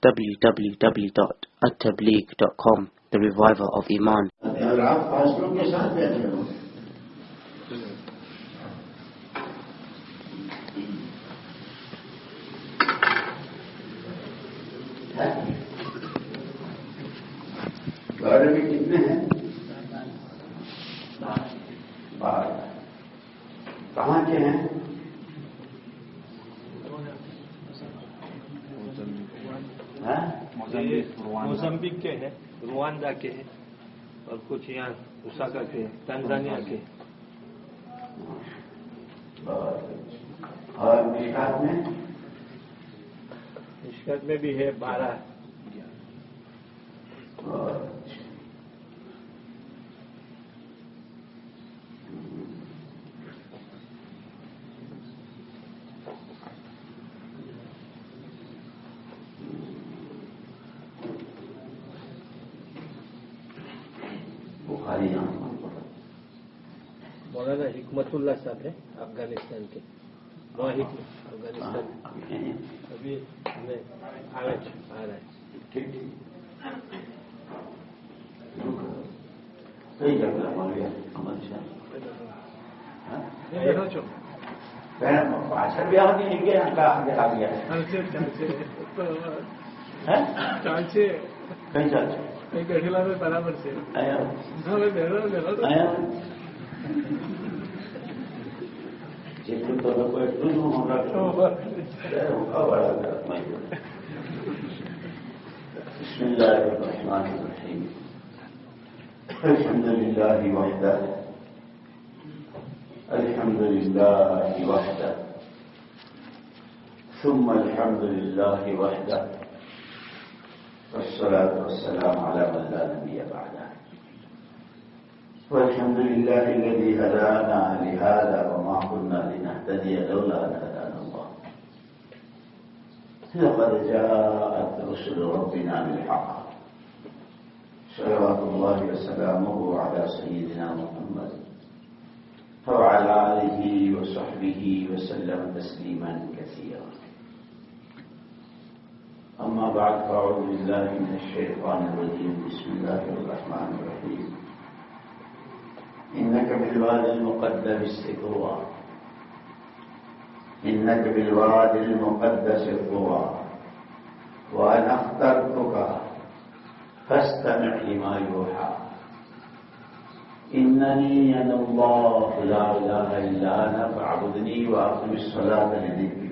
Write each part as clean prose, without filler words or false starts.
www.attableek.com, the reviver of Iman. اگر آپ فاصلوں کے ساتھ بیٹھے ہو گاڑی میں کتنے ہیں؟ 12. کہاں کے ہیں؟ موزمبیک کے ہیں، روانڈا کے ہیں، اور کچھ یہاں اوساکا کے، تنزانیہ کے. اور مشکات میں بھی ہے 12. مولانا حکمت اللہ صاحب ہے افغانستان کے، افغانستان ابھی آ رہا ہے. صحیح جگہ مولوی احمد شاہ پاچھل بھی آگے نہیں گیا آگے آ گیا کہیں چلتے گڑھیلا میں برابر سے بسم الله الرحمن الرحيم. الحمد لله وحده الحمد لله وحده ثم الحمد لله وحده والصلاة والسلام على من لا نبي بعده. والحمد لله الذي هدانا لهذا وما كنا لنهتدي لولا أن هدانا الله. لقد جاءت رسل ربنا بالحق صلوات الله وسلامه على سيدنا محمد وعلى آله وصحبه وسلم تسليما كثيرا. أما بعد فأعوذ بالله من الشيطان الرجيم. بسم الله الرحمن الرحيم. إنك بالواد المقدس طوى إنك بالواد المقدس طوى وأنا اخترتك فاستمع لما يوحى. إنني أنا الله لا إله إلا أنا فاعبدني وأقم الصلاة لذكري.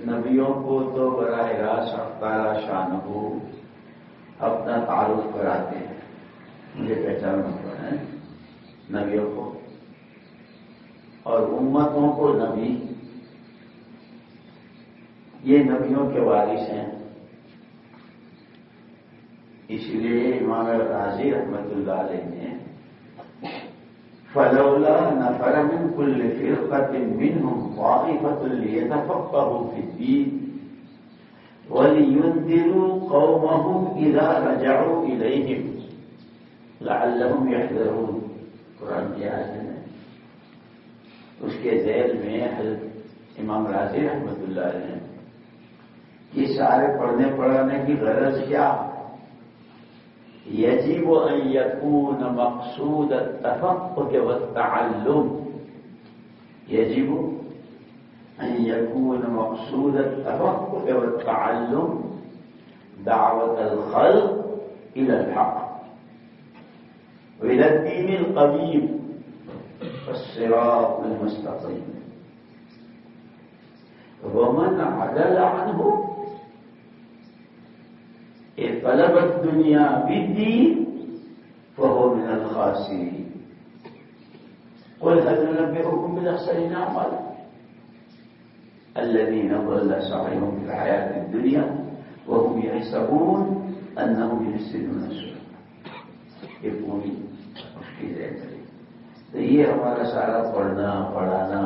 نبیوں کو تو براہ راست تعالی شانہ اپنا تعارف کراتے ہیں، مجھے پہچان ہوتا ہے نبیوں کو، اور امتوں کو نبی، یہ نبیوں کے وارث ہیں. اس لیے امام راضی رحمۃ اللہ علیہ نے فلولا نفر من كل فرقة منهم طائفة ليتفقهوا في الدين وَلِيُنذِرُوا قَوْمَهُمْ إِذَا رَجَعُوا إِلَيْهِمْ لَعَلَّهُمْ يَحْذَرُونَ. قرآن کی آیت ہے، اس کے ذیل میں حضرت امام راضی رحمۃ اللہ علیہ یہ سارے پڑھنے پڑھانے کی غرض کیا؟ يَجِبُ أَن يَكُونَ مَقْصُودَ التَّفَقُّهِ وَالتَّعَلُّمِ. يَجِبُ أن يكون مقصود التفقه والتعلم دعوة الخلق إلى الحق وإلى الدين القويم والصراط المستقيم. ومن عدل عنه طلب الدنيا بالدين فهو من الخاسرين. قل هل ننبئكم بالأخسرين أعمالا الذين ضل سعيهم في الحياة الدنيا وهم يحسبون أنهم يحسنون صنعا. یہ پوری مشکل ہے. تو یہ ہمارا سارا پڑھنا پڑھانا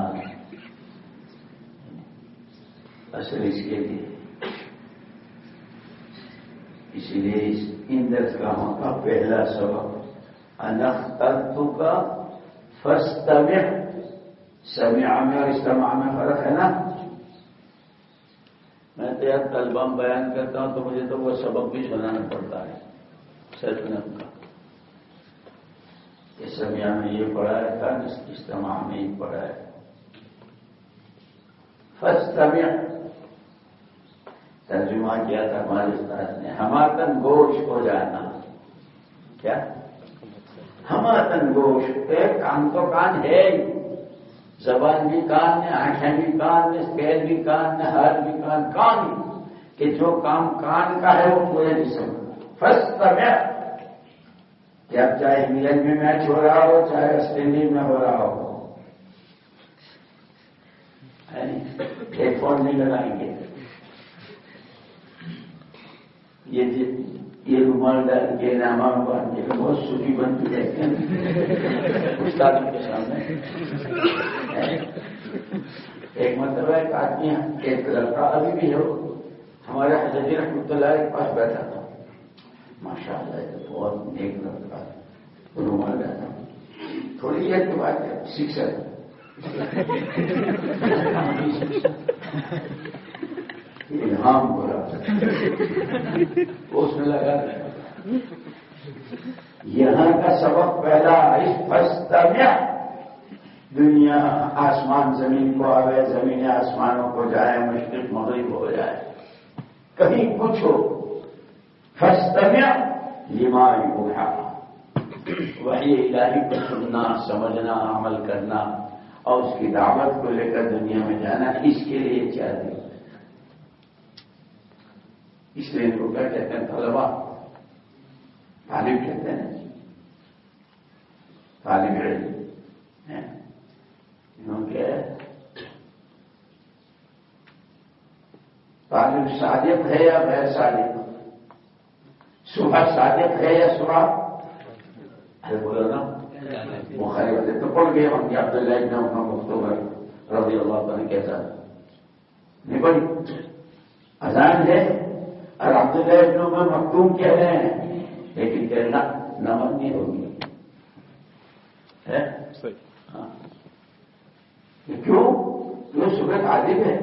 اصل اس کے لیے، اسی لیے ان درسگاہوں کا پہلا سبق انا اخترتک فاستمع. سمع میں اور استماع میں فرق ہے نا. واقعات طلبہ بیان کرتا ہوں تو مجھے تو وہ سبق بھی سنانا پڑتا ہے سرکنم کا. اس سمیہ میں یہ پڑھایا تھا، اجتماع میں یہ پڑھایا. فاستمع ترجمہ کیا تھا ہمارے استاد نے، ہماتن گوش ہو جانا. کیا ہماتن گوش؟ ایک کان تو کان ہے، زبان بھی کان ہے، آنکھیں بھی کان ہے، پیر بھی کان ہے، ہاتھ بھی کان کہ جو کام کان کا ہے وہ پورے جسم. فاستمع، جب چاہے انگلینڈ میں میچ ہو رہا ہو چاہے آسٹریلیا میں ہو رہا ہو، ہیڈ فون نہیں لگائیں گے. یہ رومال ڈال کے نامہ باندھ کے بہت سوچی بنتی رہتے ہیں استادوں کے سامنے. ایک مرتبہ ایک آدمی، ایک لڑکا ابھی بھی ہو ہمارے حضرت رحمۃ اللہ کے پاس بیٹھا تھا. ماشاء اللہ بہت نیک لڑکا رومال ڈالا. تھوڑی دیر کے بعد شکشا الہام ہو رہا اس میں لگا. یہاں کا سبق پہلا فاستمع. دنیا آسمان زمین کو آوے، زمین آسمانوں کو جائے، مشرق مغرب ہو جائے، کہیں کچھ ہو، فاستمع لما یوحی. وحی الہی کو سننا، سمجھنا، عمل کرنا اور اس کی دعوت کو لے کر دنیا میں جانا، اس کے لیے چاہیے. اس لیے ان کو کیا کہتے ہیں؟ طلبا، طالب کہتے ہیں، طالب علم. انہوں کے طالب صادق ہے یا غیر صادق؟ صبح صادق ہے یا صبح؟ ارے بولو نا. بخاری والے تو پڑھ گئے ہم کہ عبداللہ ابن عمر مختوم رضی اللہ عنہ کے ساتھ نہیں پڑھی. اذان ہے اور عبداللہ ابن عمر مختوم کہہ رہے ہیں، لیکن کہنا نمک نہیں ہوگی. ہاں کیوں؟ جو صبح عالم ہے.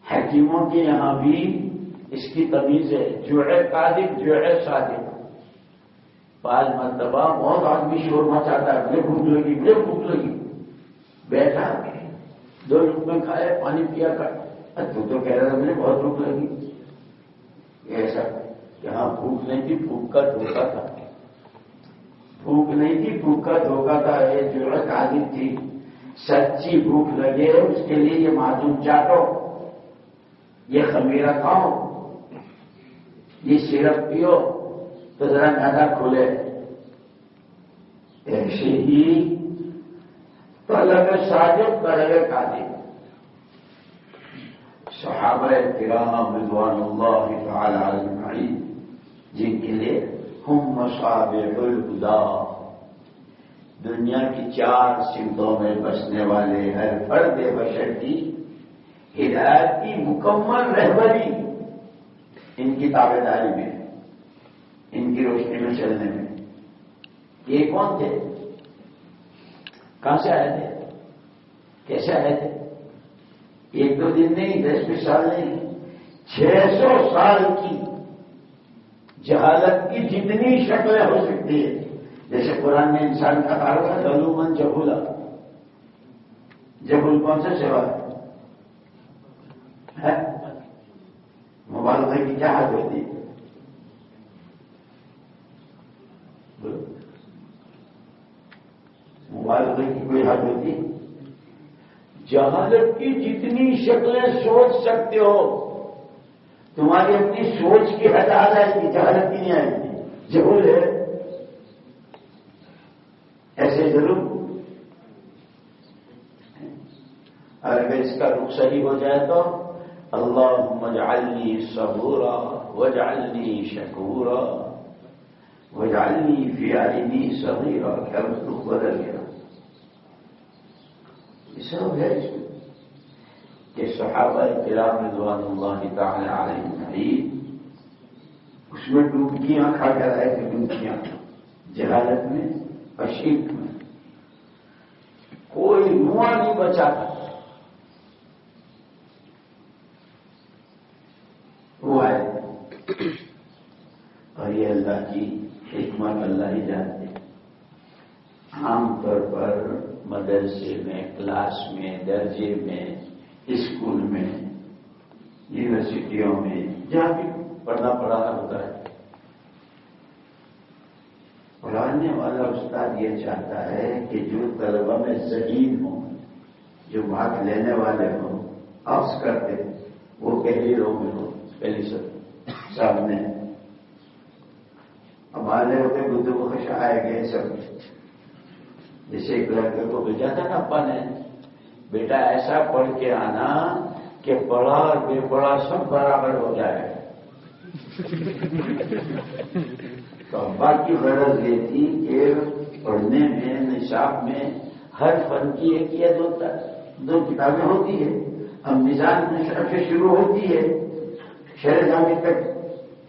حکیموں کے یہاں بھی اس کی تمیز ہے، جو ہے کاذب، جو ہے صادق. بعض مرتبہ بہت آدمی شور مچاتا ہے، مجھے بھوک لگی، مجھے بھوک لگی، بیٹھا 2 لقمے کھائے، پانی پیا کر، تو کہہ رہا تھا مجھے بہت بھوک لگی. ایسا یہاں بھوک نہیں تھی، بھوک کا دھوکہ تھا. بھوک نہیں تھی، بھوک کا دھوکہ تھا. یہ جرأت عادت تھی. سچی بھوک لگے اس کے لیے یہ معدوم چاٹو، یہ خمیرہ کھاؤ، یہ سیرپ پیو تو ذرا معدہ کھلے. ایسے ہی طلب صادق، طلب کاذب. صحابہ کرام رضوان اللہ تعالی اجمعین جن کے لیے ہم مصابیح الہدی، دنیا کی 4 سمتوں میں بسنے والے ہر فرد بشر کی ہدایت کی مکمل رہبری ان کی تابع داری میں، ان کی روشنی میں چلنے میں. یہ کون تھے؟ کہاں سے آئے تھے؟ کیسے آئے تھے؟ 1-2 دن نہیں، 10-20 سال نہیں، 600 سال کی جہالت کی جتنی شکلیں ہو سکتی ہے. جیسے قرآن نے انسان کا کہا تھا ظلومن جہولا. جہول کون سے سوا ہے؟ مبالغہ کی کیا حد ہوتی ہے؟ مبالغہ کی کوئی حد ہوتی؟ جہالت کی جتنی شکلیں سوچ سکتے ہو، تمہاری اپنی سوچ کی حد آ جائے گی، جہالت کی نہیں آئے گی. جہول ہے ایسے ضرور. اور اگر اس کا رخ صحیح ہو جائے تو اللہم اجعلنی صبورا واجعلنی شکورا واجعلنی فی عینی صغیرا. کیا رخ بدل گیا؟ یہ سب ہے اس میں کہ صحابہ کرام رضوان اللہ تعالی علیہم اس میں ڈوبکیاں کھا کر آئے تھے. ڈوبکیاں جہالت میں اور شرک میں کوئی نواں نہیں بچا تھا. اللہ کی حکمت اللہ ہی جانتے ہیں۔ عام طور پر مدرسے میں، کلاس میں، درجے میں، اسکول میں، یونیورسٹیوں میں جہاں بھی پڑھانا ہوتا ہے، پڑھانے والا استاد یہ چاہتا ہے کہ جو طلبہ میں ذہین ہوں، جو بھاگ لینے والے ہوں، افس کرتے وہ پہلی رو میں ہو، پہلی سامنے ہمارے ہوتے بدھو کو خوش آئے گئے سب۔ جیسے ایک لڑکے کو بھیجا تھا نا ابا نے، بیٹا ایسا پڑھ کے آنا کہ پڑھا اور بے پڑھا سب برابر ہو جائے۔ تو ابا کی غرض یہ تھی کہ پڑھنے میں، نصاب میں ہر فن کی ایک یا دو کتابیں ہوتی ہے۔ اب نظام نشر سے شروع ہوتی ہے، شہر جامع تک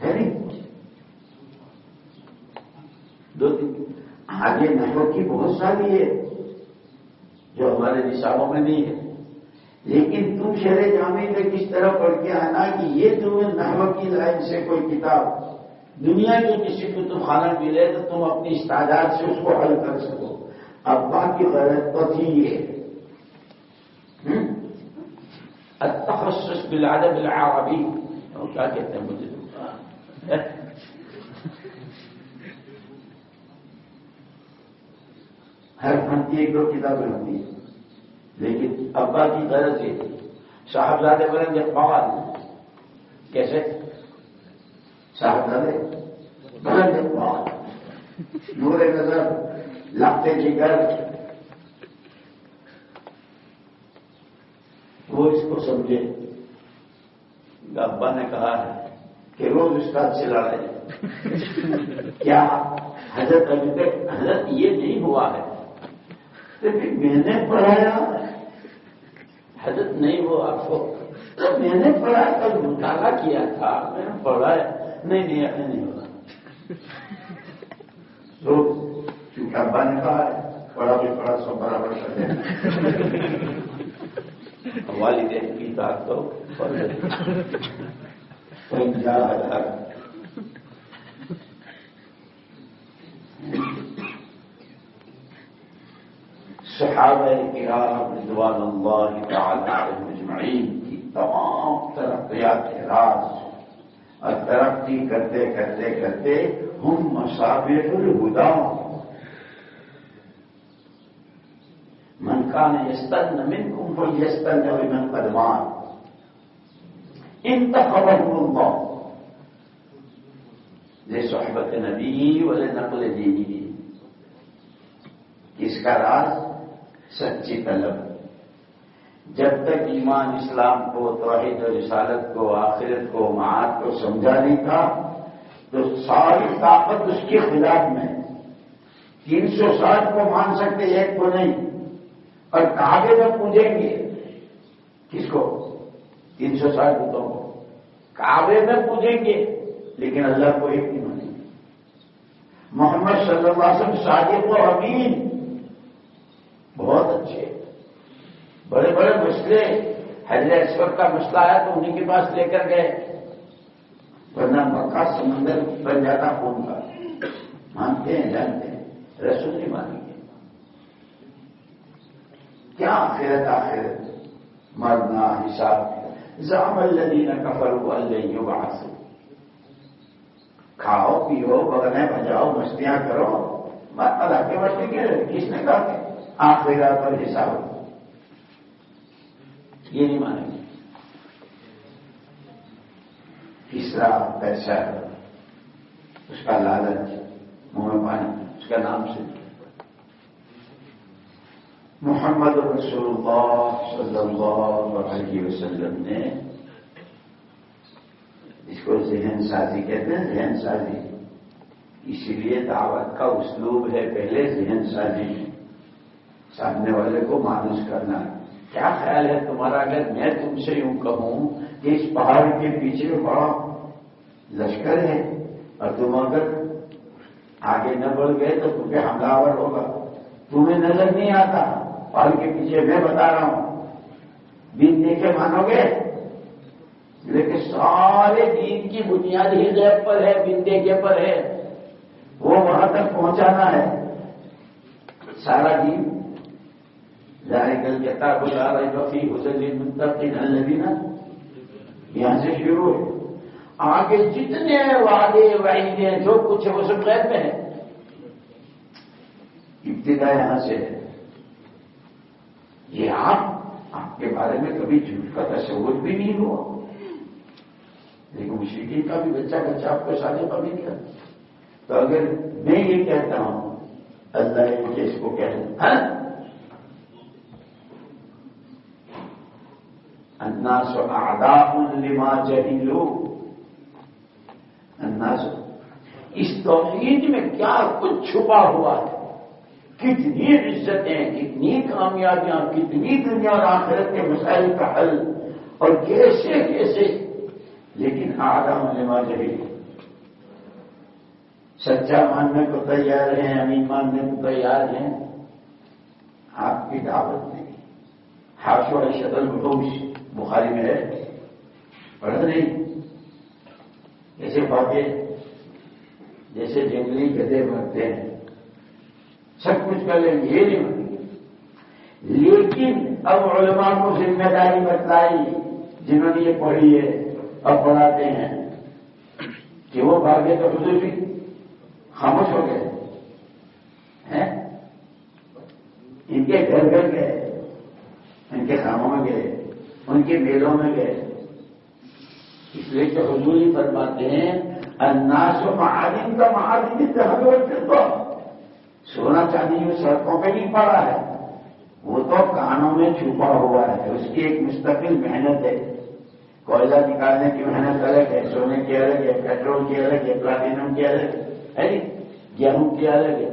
ہے نہیں، دو تین آگے نحو کی بہت ساری ہے جو ہمارے نصابوں میں نہیں ہے، لیکن تم شہر جامع تک کس طرح پڑھ کے آنا کہ یہ تمہیں نحو کی لائن سے کوئی کتاب دنیا کے کسی کتب خانہ ملے تو تم اپنی استعداد سے اس کو حل کر سکو۔ ابا کی غرض تو تھی یہ التخصص بالادب العربی، وہ کیا کہتے ہیں مجھے ہر فن کی ایک دو کتابیں ہوتی ہیں، لیکن ابا کی غرض یہ تھی صاحبزادے بلند اقبال کیسے صاحبزادے بلند اقبال نور نظر لگتے جگر، وہ اس کو سمجھے۔ ابا نے کہا ہے کہ روز استاد سے لڑائی کیا حضرت ابھی تک حضرت یہ نہیں ہوا ہے، تو پھر میں نے پڑھایا حضرت نہیں ہوا آپ کو، تو میں نے پڑھا کل مطالعہ کیا تھا، میں نے پڑھایا نہیں ایسا نہیں ہوگا۔ تو چونکہ ابا نے کہا ہے پڑھا بھی پڑھا سو برابر کر دیں، والدین کی بات تو 50,000 صحابہ کرام رضوان اللہ تعالی علیہم اجمعین کی تمام ترقیات کے راز اور ترقی کرتے کرتے کرتے ہم مصابیح الہدی، من کان یستن منکم فلیستن بمن قد مات انتخبهم اللہ لصحبت نبی ولنقل دینی۔ اس کا راز سچی طلب، جب تک ایمان اسلام کو، توحید و رسالت کو، آخرت کو، معاد کو سمجھا نہیں تھا تو ساری طاقت اس کے خلاف میں 360 کو مان سکتے ایک کو نہیں، اور کعبے میں پوجیں گے کس کو؟ 360 بتوں کو کعبے میں پوجیں گے، لیکن اللہ کو ایک نہیں مانیں گے۔ محمد صلی اللہ علیہ وسلم صادق و امین، بہت اچھے، بڑے بڑے مسئلے، حضرت اسود کا مسئلہ آیا تو انہیں کے پاس لے کر گئے، ورنہ مکہ سمندر بن جاتا خون کا۔ مانتے ہیں، جانتے ہیں، رسول نہیں مانیں گے۔ کیا آخرت مرنا حساب، زعم الذین کفروا ان لن یبعثوا، کھاؤ پیو بغنے بجاؤ مستیاں کرو، مت اللہ کے مستی کے کس نے کہا کہ آخرت پر حساب، یہ نہیں مانیں گے۔ تیسرا پیسہ، اس کا لالچ، منہ میں پانی، اس کا نام سے محمد رسول اللہ صلی اللہ علیہ وسلم نے اس کو ذہن سازی کہتے ہیں، ذہن سازی، اسی لیے دعوت کا اسلوب ہے پہلے ذہن سازی، سامنے والے کو مانوس کرنا۔ کیا خیال ہے تمہارا اگر میں تم سے یوں کہوں کہ اس پہاڑ کے پیچھے بڑا لشکر ہے اور تم اگر آگے نہ بڑھ گئے تو تمہیں حملہ آور ہوگا، تمہیں نظر نہیں آتا، پہاڑ کے پیچھے میں بتا رہا ہوں، دین دیکھے مانو گے؟ لیکن سارے دین کی بنیاد ہی غیب پر ہے، بن دیکھے پر ہے، وہ وہاں تک پہنچانا ہے سارا دین. ذالک الکتاب لا ریب فیہ ھدی للمتقین الذین، یہاں سے شروع ہے. آگے جتنے وعدے وعیدیں جو کچھ ہے وہ سب غیب میں ہے. ابتدا یہاں سے ہے. یہ آپ کے بارے میں کبھی جھوٹ کا تصور بھی نہیں ہوا، لیکن مشرکین کا بھی بچہ آپ کو شادی کا بھی نہیں کرتا. تو اگر میں یہ کہتا ہوں اللہ کے اس کو کہہ الناس اعداء لما جہلوا، الناس، اس توحید میں کیا کچھ چھپا ہوا ہے، کتنی عزتیں، کتنی کامیابیاں، کتنی دنیا اور آخرت کے مسائل کا حل، اور کیسے کیسے، لیکن اعداء لما جہلوا. سچا ماننے کو تیار ہیں، امین ماننے کو تیار ہیں، آپ کی دعوت نہیں. حاشو اشد الوحوش بخاری میں ہے، پڑھت نہیں. جیسے باتیں، جیسے جنگلی گدھے مرتے ہیں، سب کچھ کر لیں گے، یہ نہیں مرتے. لیکن اب علماء کو ذمہ داری بتلائی جنہوں نے یہ پڑھی ہے، اب پڑھاتے ہیں کہ وہ بھاگے تو حضور بھی خاموش ہو گئے ہیں. ان کے گھر گھر گئے، ان کے خانوں میں گئے، ان کے میلوں میں گئے. اس لیے کہ حضور ہی فرماتے ہیں الناس معادن کا معادن الذهب والفضة. سونا چاندی میں سڑکوں پہ نہیں پڑا ہے، وہ تو کانوں میں چھپا ہوا ہے. اس کی ایک مستقل محنت ہے. کوئلہ نکالنے کی محنت الگ ہے، سونے کی الگ ہے، پیٹرول کی الگ ہے، پلاٹینم کی الگ ہے، گیہوں کی الگ ہے.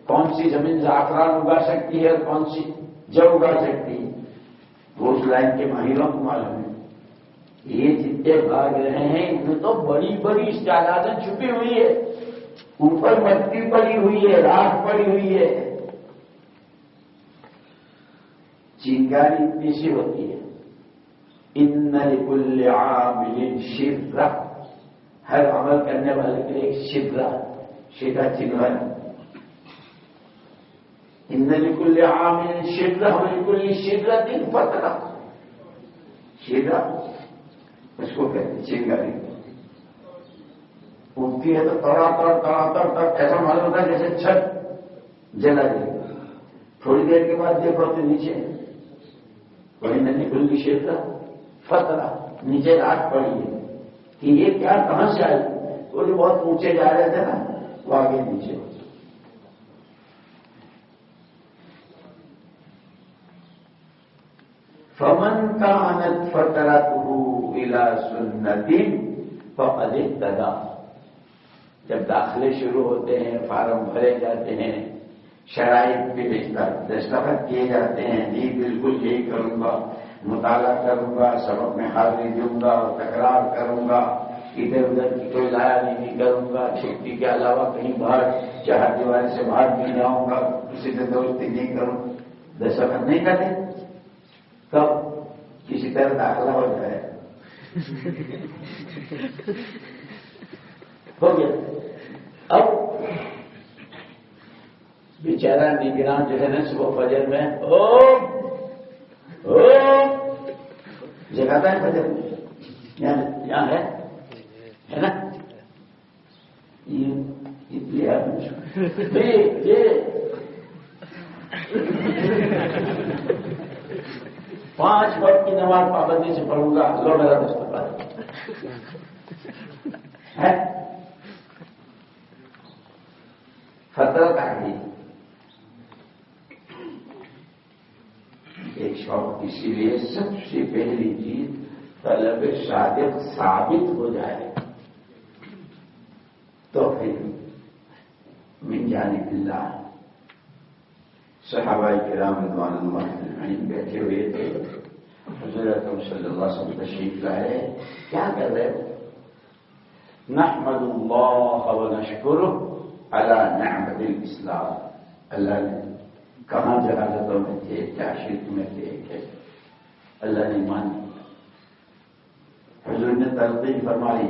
کون سی زمین زعفران اگا سکتی ہے اور کون سی جو اگا سکتی ہے وہ اس لائن کے ماہروں کو معلوم ہے. یہ جتنے بھاگ رہے ہیں ان میں تو بڑی بڑی استعدادیں چھپی ہوئی ہے. اوپر مٹی پڑی ہوئی ہے، راکھ پڑی ہوئی ہے. چنگاری اتنی سی ہوتی ہے. ان لکل عامل شرہ، ہر عمل کرنے والے کے لیے ایک شرہ، شرہ چنگاری. ان لکل عامل شرہ ولکل شرۃ فترہ. شرہ اس کو کہتے ہیں چنگاری. اٹھتی ہے تو تڑا تڑ ایسا معلوم ہوتا ہے جیسے چھت جلا گئی. تھوڑی دیر کے بعد دیکھو تو نیچے وہی ندی کھل کی شرہ فترہ، نیچے راکھ پڑی ہے کہ یہ کیا کہاں سے آئی. وہ جو بہت اونچے جا رہے تھے نا وہ آگے نیچے. فمن كانت فترته الى سنت فقد اهتدى. جب داخلے شروع ہوتے ہیں، فارم بھرے جاتے ہیں، شرائط پہ دستخط کیے جاتے ہیں، جی بالکل یہی کروں گا، مطالعہ کروں گا، سبق میں حاضری دوں گا، تکرار کروں گا، ادھر ادھر کی کوئی لایا نہیں کروں گا، چھٹی کے علاوہ کہیں باہر چہار دیواری سے باہر نہیں جاؤں گا، کسی سے دوستی نہیں کروں. دستخط نہیں کرتے تب کسی طرح داخلہ ہو جائے ہو گیا. اب بیچارہ نگران جو ہے نا صبح فجر میں جگاتا ہے فجر میں، یہاں ہے نا یہ 5 وقت کی نماز پابندی سے پڑھوں گا، لو میرا دستخط ہے. فطرت آ گئی. ایک شوق اسی لیے سب سے پہلی چیز طلب صادق ثابت ہو جائے تو پھر من جانب اللہ. صحابہ کرام رضوان اللہ اجمعین بیٹھے ہوئے تھے، حضور اکرم صلی اللہ علیہ وسلم تشریف لائے. کیا کر رہے ہو؟ نحمد اللہ ونشکرہ علی نعمت الاسلام. اللہ نے کہاں جہالتوں میں تھے، کیا شرک میں تھے، کیسے اللہ نے مان لیا. حضور نے تلقین فرمائی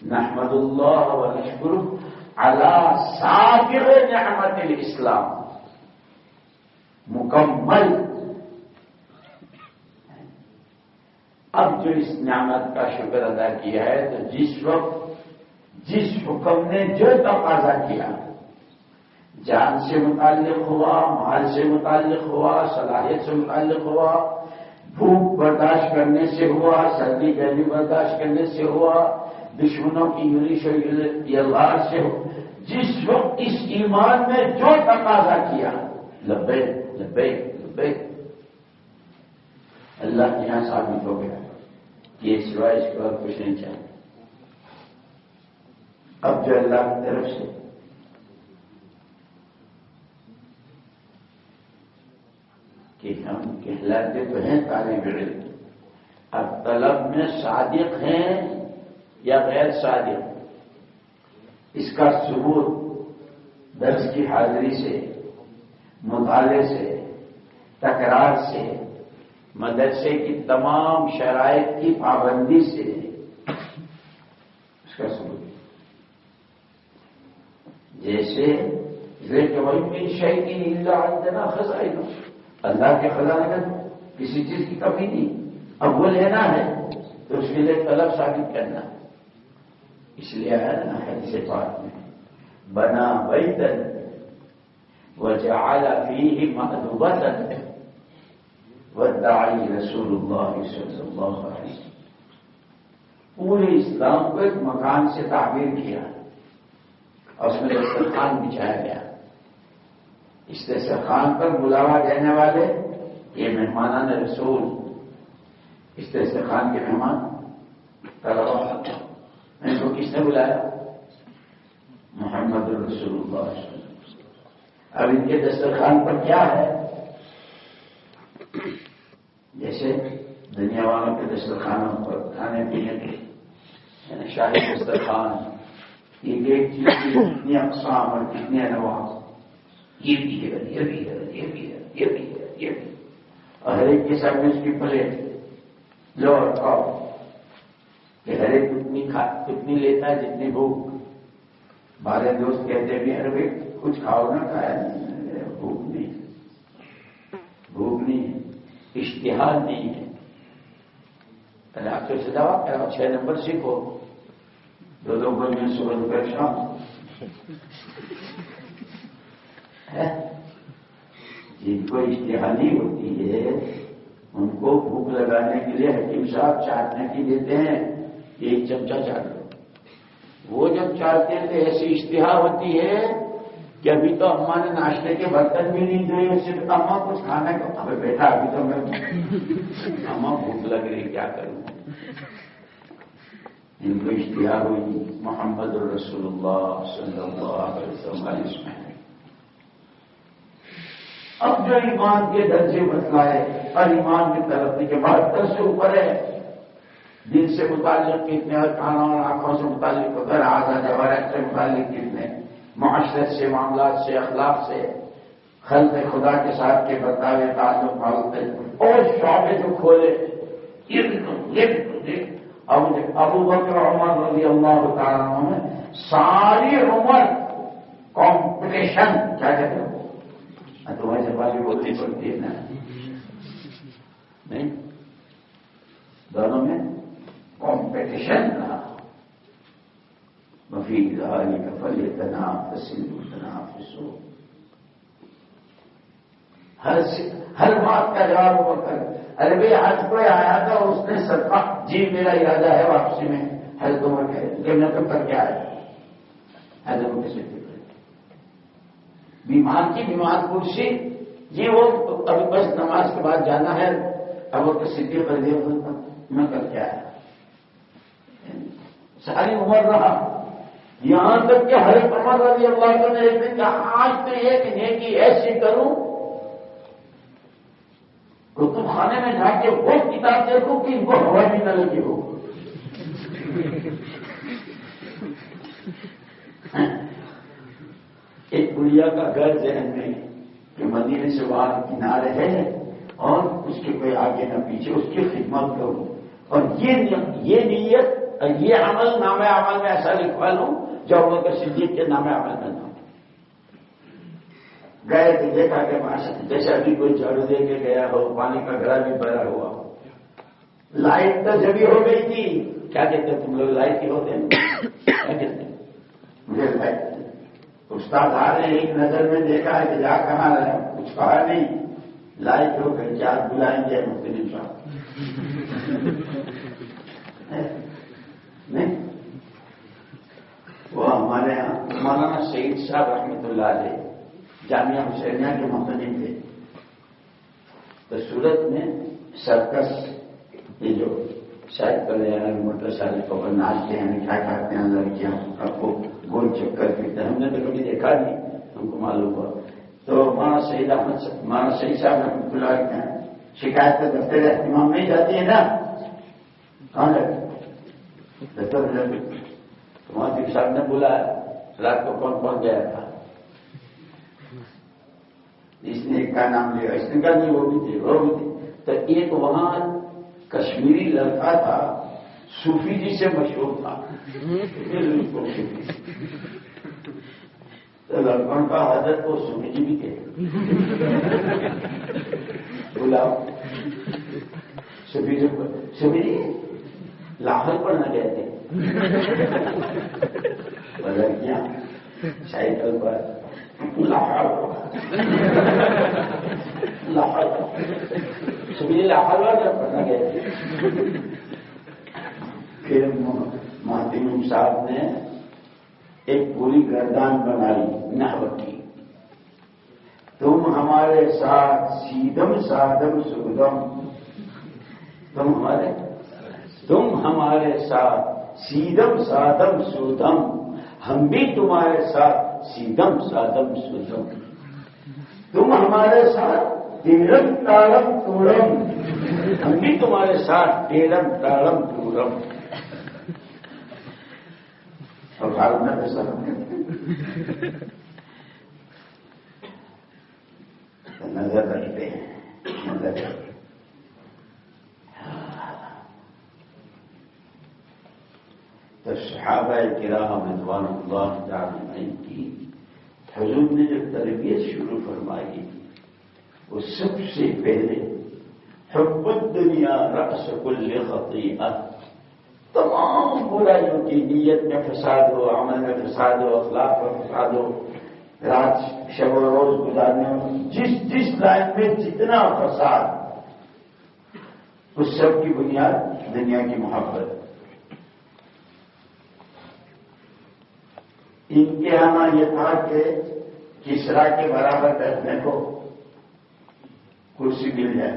نحمد اللہ ونشکرہ علی سابر نعمت الاسلام، مکمل. اب جو اس نعمت کا شکر ادا کیا ہے تو جس وقت جس حکم نے جو تقاضا کیا، جان سے متعلق ہوا، مال سے متعلق ہوا، صلاحیت سے متعلق ہوا، بھوک برداشت کرنے سے ہوا، سردی گرمی برداشت کرنے سے ہوا، دشمنوں کی یورش و یلغار سے ہو، جس وقت اس ایمان میں جو تقاضا کیا، لبیک لبیک لبیک، اللہ کے یہاں ثابت ہو گیا یہ سوائے اس کے بعد کچھ نہیں چاہیے. اب جو اللہ کی طرف سے کہ ہم کہلاتے تو ہیں طالب علم، اب طلب میں صادق ہیں یا غیر صادق، اس کا ثبوت درس کی حاضری سے، مطالعے سے، تکرار سے، مدرسے کی تمام شرائط کی پابندی سے اس کا ثبوت. جیسے خزائن، اللہ کے خزانے میں کسی چیز کی کمی نہیں، اب وہ لینا ہے تو اس کے لیے طلب ثابت کرنا. اس لیے ہے نا حدیث پاک میں بنا بیتن وجعل فیہ مأدبۃ والداعی رسول اللہ صلی اللہ علیہ وسلم. پورے اسلام کو ایک مکان سے تعبیر کیا اور اس میں دسترخوان بچھایا گیا. اس دسترخوان پر بلاوا دینے والے یہ مہمانان رسول، اس دسترخوان کے مہمان طلبا. میں کو کس نے بلایا؟ محمد رسول اللہ صلی اللہ علیہ وسلم. اب ان کے دسترخوان پر کیا ہے؟ جیسے دنیا والوں کے دسترخوانوں پر کھانے پینے کے یعنی شاہی دسترخوان، یہ ایک چیز کی کتنی اقسام اور کتنے انواع، یہ بھی ہے، یہ بھی ہے، یہ بھی ہے، یہ بھی ہے، یہ بھی، اور ہر ایک کے سامنے اس کی پلیٹ لو اور کھاؤ کہ ہر ایک اتنی لیتا ہے جتنی بھوک. ہمارے دوست کہتے بھی ارے بھائی کچھ کھاؤ نہ، کھایا نہیں، بھوک نہیں، بھوک نہیں ہے، اشتہار نہیں ہے. ڈاکٹر سے دوا کراؤ، 6 نمبر سیکھو، 2 بجے صبح دوپہر شام. جن کو اشتہاری ہوتی ہے ان کو بھوک لگانے کے لیے حکیم صاحب چاٹنے کی دیتے ہیں، 1 چمچہ چاٹ لو. وہ جب چاٹتے ہیں تو ایسی اشتہا ہوتی ہے کہ ابھی تو اماں نے ناشتے کے برتن بھی نہیں دھوئے، اس سے اماں کچھ کھانے کو. ابھی بیٹا ابھی تو میں اماں بھوک لگ رہی، کیا کروں. ان کو اشتہا ہوئی محمد الرسول اللہ صلی اللہ علیہ وسلم. اب جو ایمان کے درجے بتلائے اور ایمان کی طرف کے 72 سے اوپر ہے، دل سے متعلق کتنے، اور کانوں اور آنکھوں سے متعلق اگر آزاد جوارح سے متعلق کتنے، معاشرت سے، معاملات سے، اخلاق سے، خلق خدا کے ساتھ کے برتاوے تعلق معلومات اور شعبے جو کھولے، یہ بھی کرو. ابو بکر عمر رضی اللہ تعالیٰ عنہ میں ساری عمر کمپٹیشن، کیا کہتے ہیں تمہیں جبالی بولنی پڑتی ہے نا، نہیں، دونوں میں کمپٹیشن تھا. مفید ذالک فلیتنافس المتنافسون. ہر بات کا جواب وہ کر. ارے بھائی آج کوئی آیا تھا اس نے صدقہ، جی میرا ارادہ ہے واپسی میں، حضرت عمر کہ میں تب تک کیا ہے، حضرت عمر سے بیمار کی بیمار کرسی، جی وہ ابھی بس نماز کے بعد جانا ہے، اب وہ صدیق رضی اللہ عنہ میں کر کیا ہے. ساری عمر رہا، یہاں تک کہ حضرت عمر رضی اللہ عنہ نے ایک دن کہا آج میں ایک نیکی ایسی کروں کتب خانے میں جا کے وہ کتاب دیکھوں کہ ان کو ہوا بھی نہ لگی ہو. ایک گڑیا کا گھر ذہن میں کہ مدینے سے باہر کنارے ہے اور اس کے کوئی آگے نہ پیچھے، اس کی خدمت کروں اور یہ نیت اور یہ عمل نامہ عمل میں ایسا لکھوا لوں جو ابو بکر صدیق کے نام عمل بنا گئے تو دیکھا کہ جیسے ابھی کوئی جھاڑو دے کے گیا ہو، پانی کا گھڑا بھی بھرا ہوا ہو، لائٹ تو جبھی ہو گئی تھی. کیا کہتے ہیں تم لوگ لائٹ کے ہوتے ہیں؟ کیا کہتے ہیں؟ مجھے لائٹ استاد آ رہے ہیں، ایک نظر میں دیکھا ہے کہ جا کہاں رہے ہیں، کچھ کہا نہیں، لائٹ ہو گئی. کیا بلائیں گے مختلف صاحب؟ نہیں، وہ ہمارے یہاں مولانا سعید صاحب رحمۃ اللہ علیہ جامعہ حسینیہ کے محتمم تھے. تو سورت میں سرکس، یہ جو شاید کر رہے ہیں موٹر سائیکل پر ناچتے ہیں، کیا کہتے ہیں لڑکیاں آپ کو گول چکر پھرتے ہیں، ہم نے تو کبھی دیکھا نہیں، ہم کو معلوم ہوا. تو مولانا سعید صاحب رحمۃ اللہ علیہ شکایت کا دفتر اہتمام نہیں جاتی ہے نا، کہاں جاتی دفتر؟ مہاتیر صاحب نے بولا رات کو کون کون گیا تھا؟ اس نے ایک کا نام لیا، اس نے کہا نہیں وہ بھی تھے، وہ بھی تھے. تو ایک وہاں کشمیری لڑکا تھا، صوفی جی سے مشہور تھا. تو لڑکوں کا حضرت کو صوفی جی بھی تھے. بلاؤ صوفی جی لاہور پڑھنا گئے تھے. لڑکیاں سائیکل پر لاہور صوفی لاہور پڑھنا گئے تھے. پھر مہاتم صاحب نے ایک پوری گردان بنائی نحو کی، تم ہمارے ساتھ سیدم سادم سودم، تم ہمارے ساتھ سیدم سادم سودم، ہم بھی تمہارے ساتھ سیدم سادم سودم. تم ہمارے ساتھ تیرم تالم تورم، ہم بھی تمہارے ساتھ تیرم تالم تورم. اور بھارت میں ایسا نظر رکھتے ہیں، نظر رکھتے ہیں. تو صحابہ کرام رضوان اللہ تعالی کی حضور نے جو تربیت شروع فرمائی، وہ سب سے پہلے حب الدنیا رأس کل خطیئہ، تمام برائیوں کی نیت میں فساد ہو، عمل میں فساد ہو، اخلاق میں فساد ہو، رات شب و روز گزارنے میں جس لائن میں جتنا فساد، اس سب کی بنیاد دنیا کی محبت. ان کے یہاں یہ تھا کہ کسرا کے برابر بیٹھنے کو کرسی مل جائے،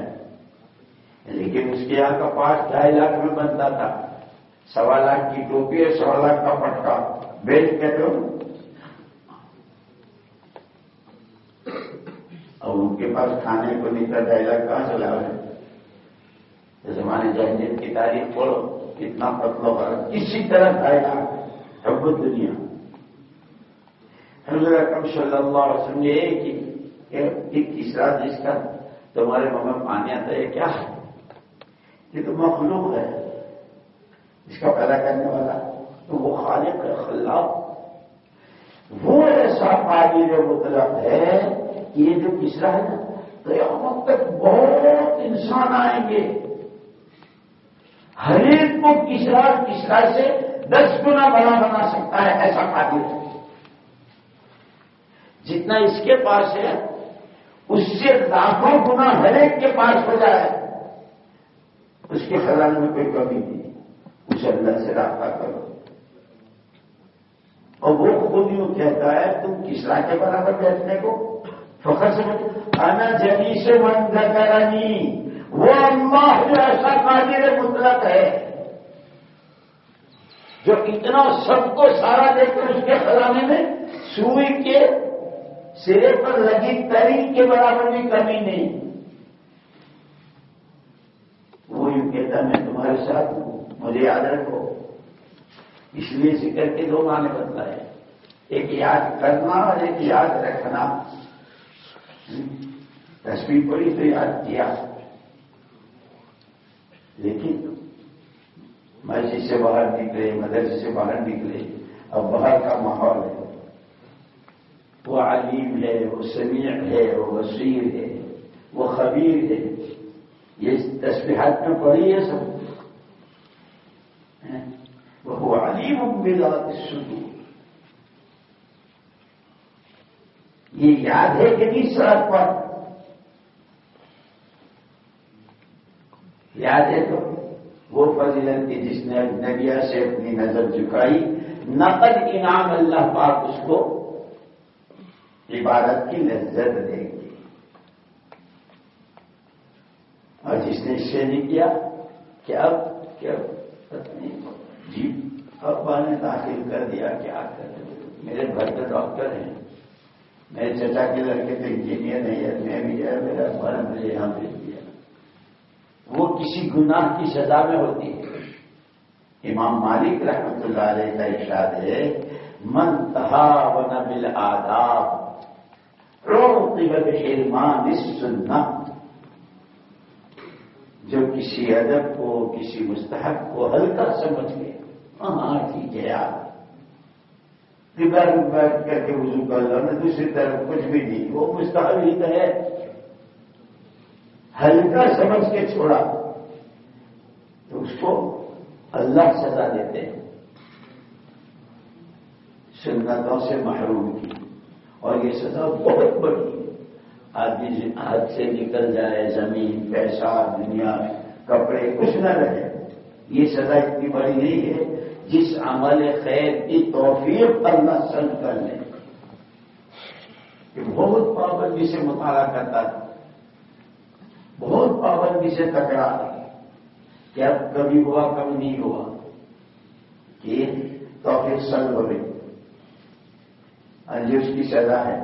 لیکن اس کے یہاں کا پاس 2.5 لاکھ میں بنتا تھا. 1.25 لاکھ کی ٹوپی اور 1.25 لاکھ کا پٹکا بیچ کے تو. اور ان کے پاس کھانے کو نہیں تھا، 2.5 لاکھ کہاں سے لا رہے؟ زمانے جہلیت کی تاریخ پڑھو، کتنا پتلا ہوا. اسی طرح 2.5 لاکھ حب دنیا. حضور اکرم صلی اللہ علیہ وسلم یہ کہ تیسرا جس کا تمہارے منہ میں پانی آتا ہے کیا ہے؟ یہ تو مخلوق ہے، اس کا پیدا کرنے والا تو وہ خالق ہے، خلاق. وہ ایسا قادر مطلق ہے کہ یہ جو کسرا ہے نا، قیامت تک بہت انسان آئیں گے، ہر ایک کو کسرا سے 10 گنا بڑا بنا سکتا ہے، ایسا قادر ہے. جتنا اس کے پاس ہے اس سے لاکھوں گنا ہر ایک کے پاس ہو جائے، اس کے خزانے میں کوئی کمی نہیں. اس اللہ سے رابطہ کرو. اور وہ خود یوں کہتا ہے تم کسرا کے برابر بیٹھنے کو فخر سے انا جلی سے من ذکرنی، وہ اللہ جو ایسا قادر مطلق ہے جو اتنا سب کو سارا دے کر اس کے خزانے میں سوئی کے سرے پر لگی تری کے برابر بھی کمی نہیں. وہ یوں کہتا میں تمہارے ساتھ ہوں، مجھے یاد رکھو. اس لیے ذکر کے 2 معنی بتلائے، ایک یاد کرنا اور ایک یاد رکھنا. تسبیح پڑھی تو یاد کیا، لیکن مسجد سے باہر نکلے، مدرسے سے باہر نکلے، اب باہر کا ماحول ہے، وہ علیم ہے، وہ سمیع ہے، وہ بصیر ہے، وہ خبیر ہے. یہ تسبیحات میں پڑھی ہے سب. وہ علیم بذات الصدور. یہ یاد ہے کہ نہیں سڑک پر؟ یاد ہے تو وہ فضیلت کی جس نے نبیہ سے اپنی نظر جھکائی، نقد انعام اللہ پاک اس کو عبادت کی لذت دے گی. اور جس نے اس سے نہیں کیا کہ اب کیا جی ابا نے داخل کر دیا، کیا کریں؟ میرے گھر کے ڈاکٹر ہیں، میرے چچا کے لڑکے تو انجینئر ہیں، میں بھی ہے، میرا ابا نے مجھے یہاں بھیج دیا. وہ کسی گناہ کی سزا میں ہوتی ہے. امام مالک رحمۃ اللہ علیہ کا ارشاد ہے، من تہاون بالآداب عوقب بحرمان السنہ. جو کسی ادب کو، کسی مستحب کو ہلکا سمجھ گئے، ہاں ٹھیک ہے یار، بیٹھ کر کے وضو کر لو نا، دوسری طرف کچھ بھی نہیں، وہ مستحب ہی تو ہے، ہلکا سمجھ کے چھوڑا تو اس کو اللہ سزا دیتے ہیں. سنتوں سے محروم کی، اور یہ سزا بہت بڑی ہے. آدمی ہاتھ سے نکل جائے، زمین، پیسہ، دنیا، کپڑے کچھ نہ رہے، یہ سزا اتنی بڑی نہیں ہے جس عمل خیر کی توفیق اللہ سلب کر لے. کہ بہت پابندی سے مطالعہ کرتا تھا، بہت پابندی سے تکرار، کہ اب کبھی ہوا کبھی نہیں ہوا، کہ توفیق سلب ہو گئی، اور یہ اس کی سزا ہے.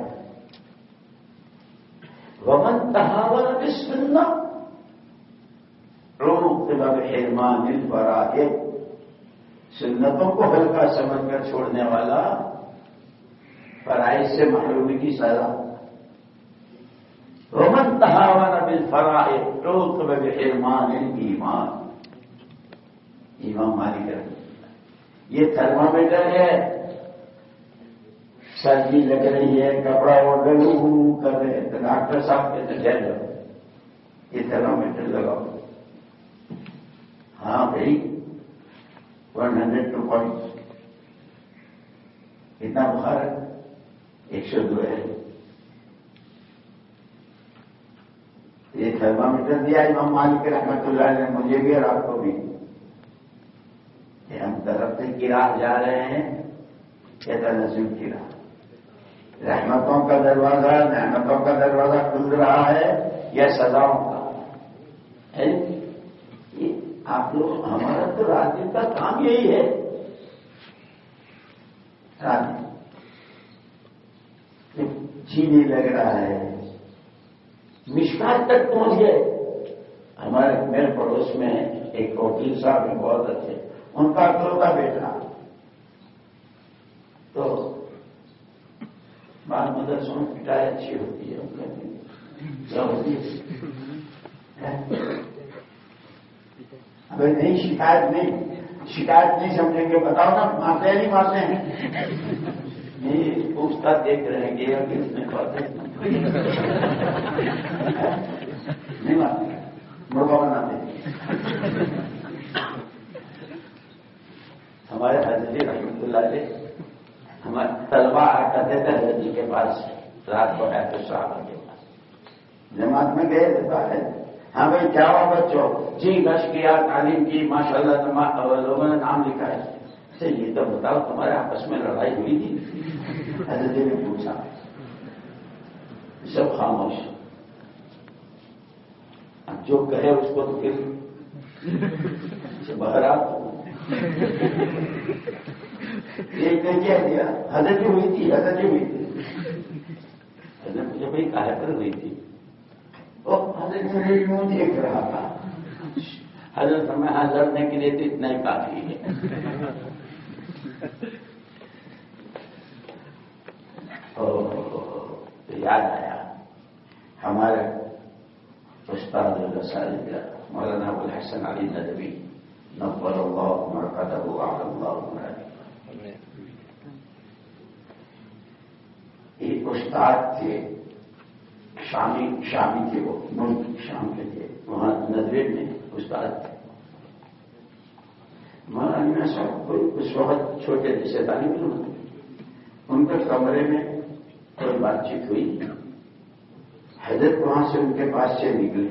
ومن تہاون بالسنہ عوقب بحرمان الفرائض. سنتوں کو ہلکا سمجھ کر چھوڑنے والا فرائض سے محرومی کی سزا. ومن تہاون بالفرائض عوقب بحرمان الایمان. امام مالک یہ تھرمامیٹر ہے، سردی لگ رہی ہے، کپڑا وہ گلو کر رہے تو ڈاکٹر صاحب کہتے ہیں جائے جاؤ یہ تھرمامیٹر لگاؤ. ہاں بھائی 102 پوائنٹ، اتنا بخار ہے، 102 ہے. یہ تھرمامیٹر دیا امام مالک رحمۃ اللہ نے مجھے بھی اور آپ کو بھی. ہم طرف کی راہ جا رہے ہیں یا تنزل کی راہ؟ رحمتوں کا دروازہ، نعمتوں کا دروازہ کھل رہا ہے یا سزاؤں کا؟ آپ لوگ، ہمارا تو راجنیتی کا کام یہی ہے. جی نہیں لگ رہا ہے، مشکات تک پہنچ گئے. ہمارے میرے پڑوس میں ایک وکیل صاحب ہیں، بہت اچھے، ان کا اکلوتا بیٹا، تو بعض مدرسوں میں پٹائی اچھی ہوتی ہے، کیا ہوتی ہے؟ ابھی نہیں، شکایت نہیں سمجھیں گے، بتاؤ نا مارتے نہیں مارتے ہیں؟ نہیں پوچھتا دیکھ رہے گے کہ اس نے کھاتے نہیں مارتے، مرغا بناتے. ہمارے حضرت رحمۃ اللہ علیہ ہمارے طلبا کرتے تھے حضرت جی کے پاس رات کو ہے تو صحابہ کے پاس جماعت میں گئے تھے. ہاں بھائی کیا ہوا بچوں؟ جی گش کیا، تعلیم کی، ماشاء اللہ لوگوں نے نام لکھا ہے. یہ تو بتاؤ تمہارے آپس میں لڑائی ہوئی تھی؟ حضرت جی نے پوچھا. سب خاموش. اب جو کہے اس کو تو پھر بہرحال ایک نے کیا دیا، حضرت ہوئی تھی، حضرت ہوئی تھی. حضرت مجھے بھائی کاہے پر ہوئی تھی؟ حضرت مجھے یوں دیکھ رہا تھا. حضرت ہمیں ہاں لڑنے کے لیے تو اتنا ہی کافی ہے. تو یاد آیا ہمارے استاد الرسائل مولانا ابو الحسن علی ندوی نور اللہ مرقدہ وعلى اللہ. استاد تھے، شامی تھے، وہ ملک شام کے تھے، وہاں ندوے میں استاد تھے مولانا صاحب. کوئی اس وقت چھوٹے جیسے طالب علم تھے، ان کے کمرے میں کوئی بات چیت ہوئی. حضرت وہاں سے ان کے پاس سے نکلے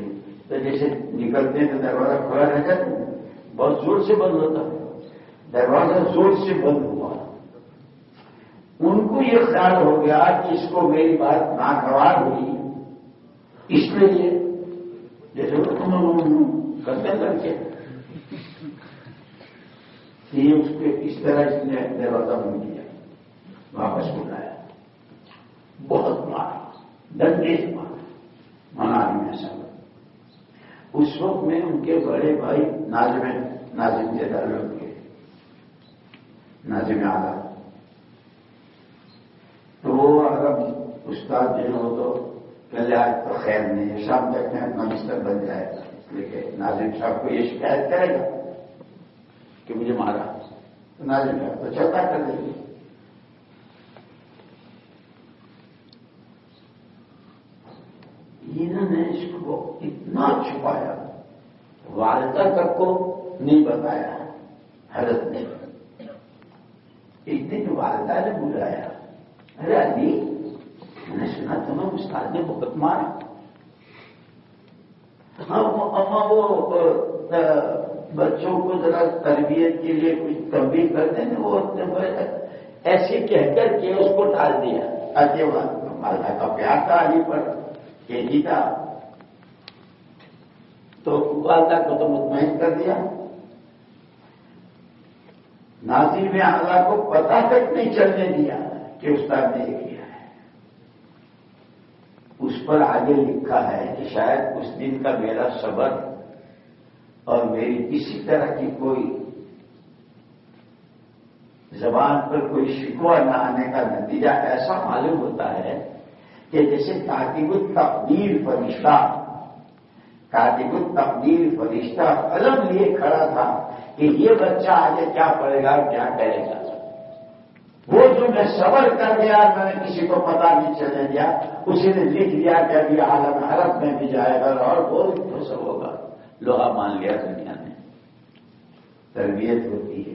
تو جیسے نکلتے ہیں تو دروازہ کھلا رہ جاتا، بہت زور سے بند ہوتا. دروازہ زور سے بند ہوا. ان کو یہ خیال ہو گیا کہ اس کو میری بات ناگوار ہوئی، اس لیے جیسے کرتے لڑکے یہ اس کے اس طرح اس نے دروازہ بند کیا، واپس بلایا، بہت مارا، ڈنڈے سے مارا منالی میں سب. اس وقت میں ان کے بڑے بھائی ناظم کے تعلق کے ناظم اعلیٰ، تو وہ اگر استاد جو ہو تو پہلے آج تو خیر نہیں، شام تک میں اپنا بستر بن جائے گا، لیکن ناظم صاحب کو یہ شکایت کرے گا کہ مجھے مارا، تو ناظم صاحب تو چلتا کر دیں گے. انہوں نے اس کو اتنا چھپایا، والدہ تک کو نہیں بتایا. حضرت نے ایک دن والدہ نے بلایا، ارے علی میں نے سنا تمہیں استاد نے بہت مارا. اما وہ بچوں کو ذرا تربیت کے لیے کچھ تنبیہ کرتے ہیں، وہ ایسے کہہ کر کے اس کو ٹال دیا. اچھے والدہ کا پیار تھا علی پر کہ جیتا، تو والدہ کو تو مطمئن کر دیا. ناظم اعلیٰ کو پتہ تک نہیں چلنے دیا کہ استاد نے یہ کیا ہے. اس پر آگے لکھا ہے کہ شاید اس دن کا میرا صبر اور میری کسی طرح کی کوئی زبان پر کوئی شکوہ نہ آنے کا نتیجہ ایسا معلوم ہوتا ہے کہ جیسے کاتب التقدیر فرشتہ قلم لیے کھڑا تھا کہ یہ بچہ آگے کیا پڑھے گا اور کیا کرے گا. وہ جو میں صبر کر گیا، میں نے کسی کو پتا نہیں چلنے دیا، اسی نے لکھ دیا کہ ابھی عالم حرب میں بھی جائے گا اور بہت سب ہوگا. لوہا مان لیا دنیا نے. تربیت ہوتی ہے،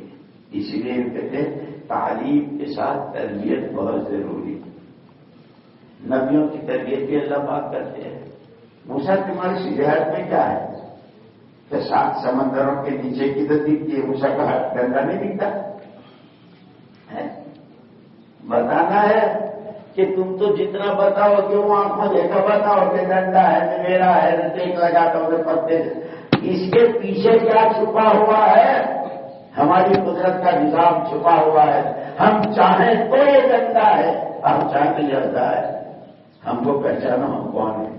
اسی لیے کہتے ہیں تعلیم کے ساتھ تربیت بہت ضروری ہے. نبیوں کی تربیت بھی اللہ پاک کرتے ہیں. موسیٰ تمہاری شجاعت میں کیا ہے کہ 7 سمندروں کے نیچے کی تو دکھتی ہے، موسیٰ کا ڈنڈا نہیں دکھتا. بتانا ہے کہ تم تو جتنا بتاؤ کہ وہ آنکھوں دیکھا بتاؤ کہ ڈنڈا ہے میرا ہے، ٹیک لگاتا ہوں پتے، اس کے پیچھے کیا چھپا ہوا ہے؟ ہماری قدرت کا نظام چھپا ہوا ہے. ہم چاہیں تو یہ ڈنڈا ہے، ہم چاہیں تو یہ ڈنڈا ہے. ہم کو پہچانو ہم کون ہیں.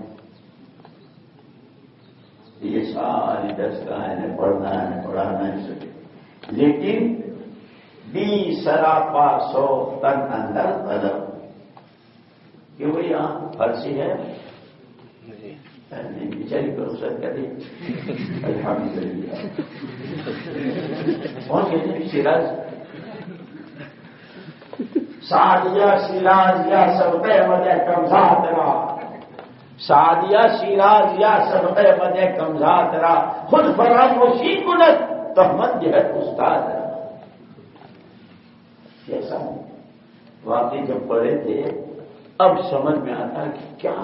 یہ ساری دستگاہیں پڑھنا ہے پڑھانا ہے سکے، لیکن 20 سراپا 100 تن اندر طلب کہ وہ یہاں فرسی ہے نہیں بیچاری کو رخصت کر دی. الحمدللہ کون کہتے ہیں شیراز سعدیہ شیراز یا سبقے مدے کمزات را، سعدیہ شیراز یا سبقے مدے کمزات را، خود فراموشی کنت تہمت جہت استاد را. ایسا واقعی جب پڑھے تھے اب سمجھ میں آتا کہ کیا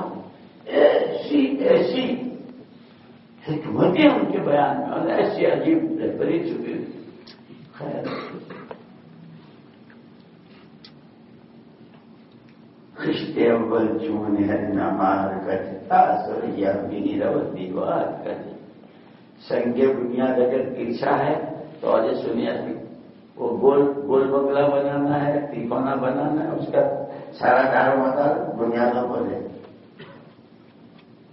ایسی حکمتیں ان کے بیان میں اور ایسی عجیب رہبری چکی. خیر خشتے اول چون ہے نمار کرتے تاثر یا بینی روت دیوار کرتے. سنگ بنیاد اگر ترچھا ہے تو آج سنیا وہ گول بنگلہ بنانا ہے، تریکونا بنانا ہے، اس کا سارا دارومدار بنیادوں پر ہے.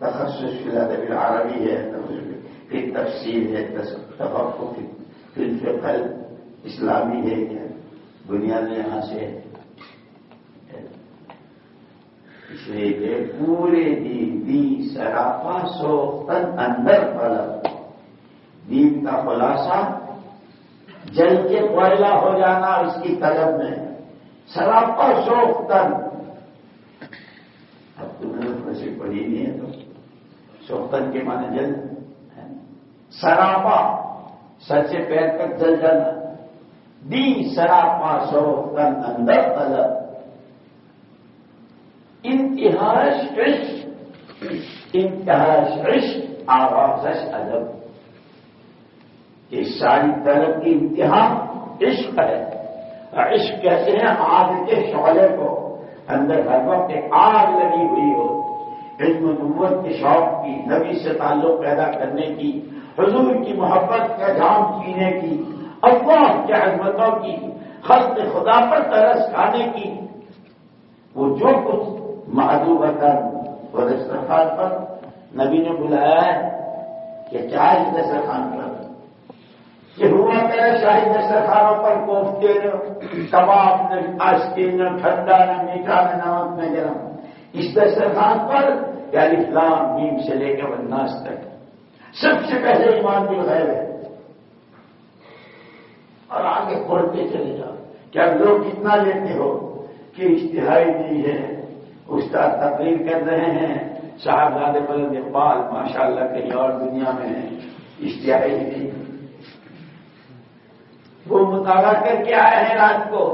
تخصص فی الادب العربی ہے، پھر تفسیر ہے، تفقہ فی الفقہ اسلامی ہے، بنیاد یہاں سے ہے. اس لیے کہ پورے دین سراپا 100 تن اندر طلب، دین کا خلاصہ جل کے کوئلہ ہو جانا اس کی طلب میں. سراپا 100 تن پڑھی نہیں ہے تو سوختن کے معنی جل سراپا سر سے پیر تک جل جانا دی سراپا سوختن اندر طلب انتہاش عشق آغازش ادب. یہ ساری طلب کی انتہا عشق ہے. عشق کہتے ہیں آگ کے شعلے کو اندر ہر وقت آگ لگی ہوئی ہو، علم نبوت کے شوق کی، نبی سے تعلق پیدا کرنے کی، حضور کی محبت کا جام پینے کی، اللہ کی عظمتوں کی، خلق خدا پر ترس کھانے کی. وہ جو کچھ معدوبتاً وہ دسترخوان پر نبی نے بلایا ہے کہ چائے دسترخوان پر کہ ہوا میرے شاہی دسترخوانوں پر کوفتے نہ کباب نہ آشتی نہ ٹھنڈا نہ میٹھا نہ نمک نہ گرم. اس دسترخوان پر یعنی لام میم سے لے کے والناس تک سب سے پہلے ایمان بالغیب ہے. اور آگے پڑھتے چلے جاؤ. کیا لوگ کتنا لیتے ہو کہ اشتہائی نہیں ہے، استاد تقریر کر رہے ہیں، صاحبزادے بلند اقبال ماشاءاللہ کہیں اور دنیا میں ہیں، اشتہائی نہیں. وہ مطالعہ کر کے آئے ہیں رات کو.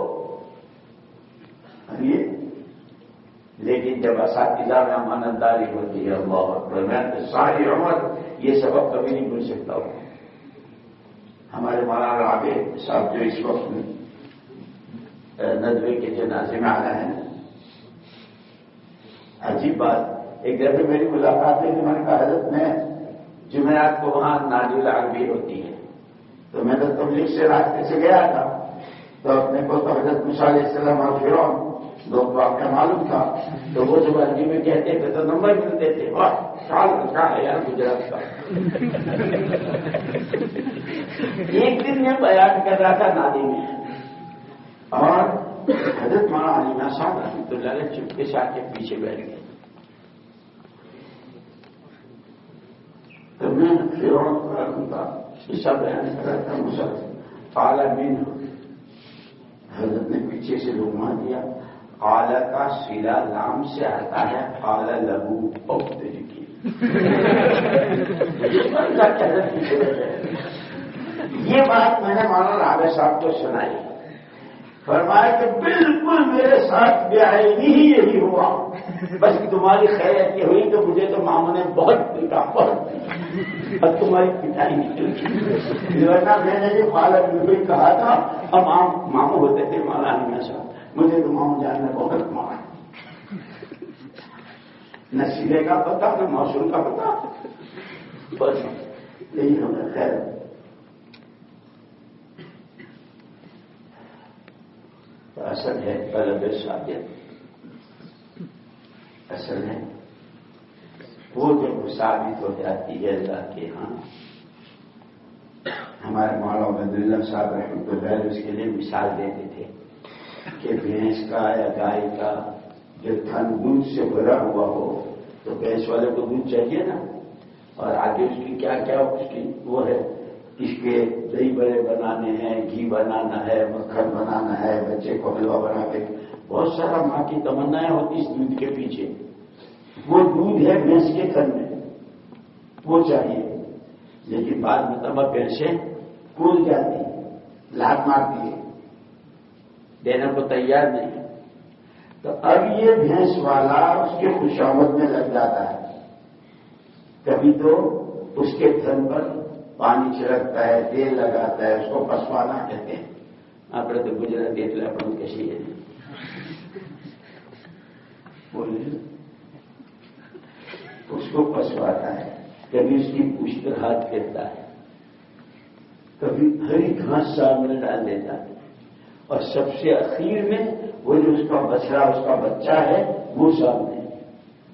لیکن جب اساتذہ میں امانت داری ہوتی ہے، اللہ اکبر، میں تو ساری عمر یہ سبق کبھی نہیں بھول سکتا ہوں. ہمارے مولانا عابد صاحب جو اس وقت ندوے کے جنازے میں آنا ہے، عجیب بات، ایک دفعہ میری ملاقات ہوئی تو میں نے کہا حضرت میں جمعرات کو وہاں نادی العربی ہوتی ہے تو میں تو تبلیغ سے راستے سے گیا تھا تو اپنے کو تو حضرت موسیٰ علیہ السلام اور فرعون دو واقعہ معلوم تھا تو وہ جو عربی میں کہتے تھے تو نمبر ملتے تھے. واہ سال کا ہے یار گجرات کا. ایک دن میں بیان کر رہا تھا نادی میں اور حضرت مولانا علی صاحب رحمۃ اللہ علیہ چپکے سے آ کے پیچھے بیٹھ گئے. تو میں فرعون کو رکھوں گا اس بیان کر رہا تھا مسلم عالمین. حضرت نے پیچھے سے لگما دیا. قال کا سیلا لام سے آتا ہے قال لہو اختر کی. یہ بات میں نے مولانا عابد صاحب کو سنائی. فرمایا کہ بالکل میرے ساتھ بے عینی ہی یہی ہوا، بس تمہاری خیریت یہ ہوئی کہ مجھے تو ماموں نے بہت پیٹا اور تمہاری پٹائی نکل. ورنہ میں نے جو خالد بھی کہا تھا اب ماموں ہوتے تھے مولانا صاحب، مجھے تو ماموں جان نے بہت مارا. نہ سیلے کا پتا نہ موصول کا پتا، بس یہی ہمیں خیر. اصل ہے طلب شاگرد، اصل ہے وہ جب ثابت ہو جاتی ہے اللہ کے ہاں. ہمارے مولانا عبداللہ صاحب رحمۃ اللہ علیہ اس کے لیے مثال دیتے تھے کہ بھینس کا یا گائے کا جو تھن دودھ سے بھرا ہوا ہو تو بھینس والے کو دودھ چاہیے نا، اور آگے اس کی کیا کیا اس کی وہ ہے، اس کے دہی بڑے بنانے ہیں، گھی بنانا ہے، مکھن بنانا ہے، بچے کو حلوہ بنا کے، بہت سارا ماں کی تمنائیں ہوتی اس دودھ کے پیچھے. وہ دودھ ہے بھینس کے تھن میں، وہ چاہیے. لیکن بعد میں تمام بھینسیں کود جاتی ہیں، لات مارتی ہے، دینے کو تیار نہیں. تو اب یہ بھینس والا اس کے خوشامد میں لگ جاتا ہے. کبھی تو اس کے تھن پر پانی چھڑکتا ہے، تیل لگاتا ہے، اس کو پسوانا کہتے ہیں. آپ نے تو گجرات دیکھ لیا اپن کیسی ہے بولیے، اس کو پسواتا ہے. کبھی اس کی پوچھ پر ہاتھ پھیرتا ہے، کبھی ہری گھاس سامنے ڈال دیتا ہے، اور سب سے اخیر میں وہ جو اس کا بچڑا اس کا بچہ ہے وہ سامنے.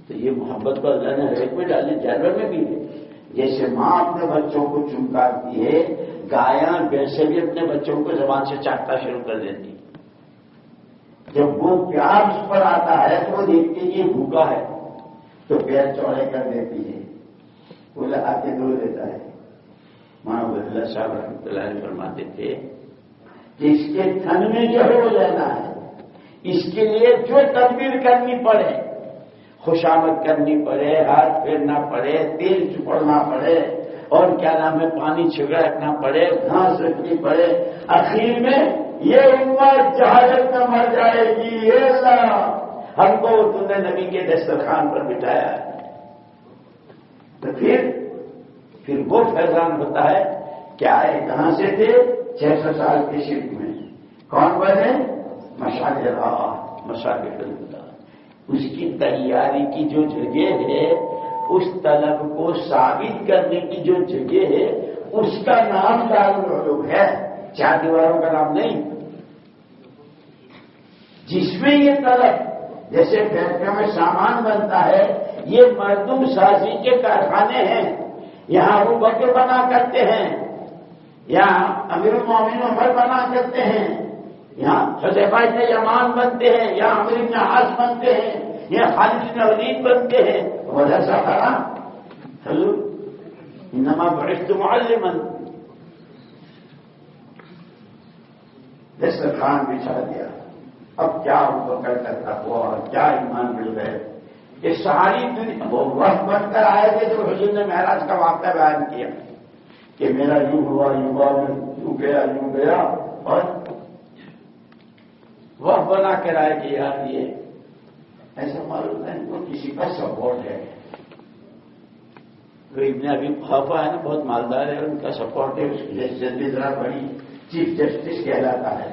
تو یہ محبت کو اللہ نے ہر ایک میں ڈالے، جانور میں بھی ہے. جیسے ماں اپنے بچوں کو چمکاتی ہے، گایاں ویسے بھی اپنے بچوں کو زبان سے چاٹنا شروع کر دیتی. جب وہ پیار اس پر آتا ہے تو وہ دیکھتی ہے یہ بھوکا ہے تو پیر چوڑے کر دیتی ہے، وہ لگا کے دھو دیتا ہے. ماں عبداللہ صاحب رحمۃ اللہ علیہ فرماتے تھے کہ اس کے تھن میں جو ہو لینا ہے، اس کے لیے جو تدبیر کرنی پڑے خوشامد کرنی پڑے، ہاتھ پھیرنا پڑے، تیل چپڑنا پڑے، اور کیا نام ہے پانی چھڑکنا پڑے، گھاس رکھنی پڑے، آخر میں یہ امت جہالت میں مر جائے گی. اے اللہ ہم کو تم نے نبی کے دسترخوان پر بٹھایا ہے. تو پھر وہ فیضان ہوتا ہے. کیا ہے؟ کہاں سے تھے؟ 600 سال کے شرک میں. کون بنے؟ مشاغل اللہ. اس کی تیاری کی جو جگہ ہے، اس طلب کو ثابت کرنے کی جو جگہ ہے، اس کا نام دارالعلوم ہے، 4 دیواروں کا نام نہیں. جس میں یہ طلب، جیسے فیکٹریوں میں سامان بنتا ہے، یہ مردم سازی کے کارخانے ہیں. یہاں ابو بکر بنا کرتے ہیں، یہاں امیر المومنین عمر بنا کرتے ہیں، یہاں حذیفہ بن یمان بنتے ہیں، یہاں عمرو بن عاص بنتے ہیں، یہاں خالد بن ولید بنتے ہیں. وجہ سا انما بعثت معلما. دسترخوان بچھا دیا. اب کیا ابو بکر کا تقویٰ اور کیا ایمان مل گئے کہ ساری دنیا وہ وقت بن کر آئے تھے. جو حضور نے معراج کا واقعہ بیان کیا کہ میرا یوں ہوا میں یوں گیا اور وہ بنا کر آئے کہ یار یہ ایسا معلوم ہے وہ کسی کا سپورٹ ہے. ابن ابی قحافہ ہے نا، بہت مالدار ہے، ان کا سپورٹ ہے. اس کی حیثیت ذرا بڑی چیف جسٹس کہلاتا ہے.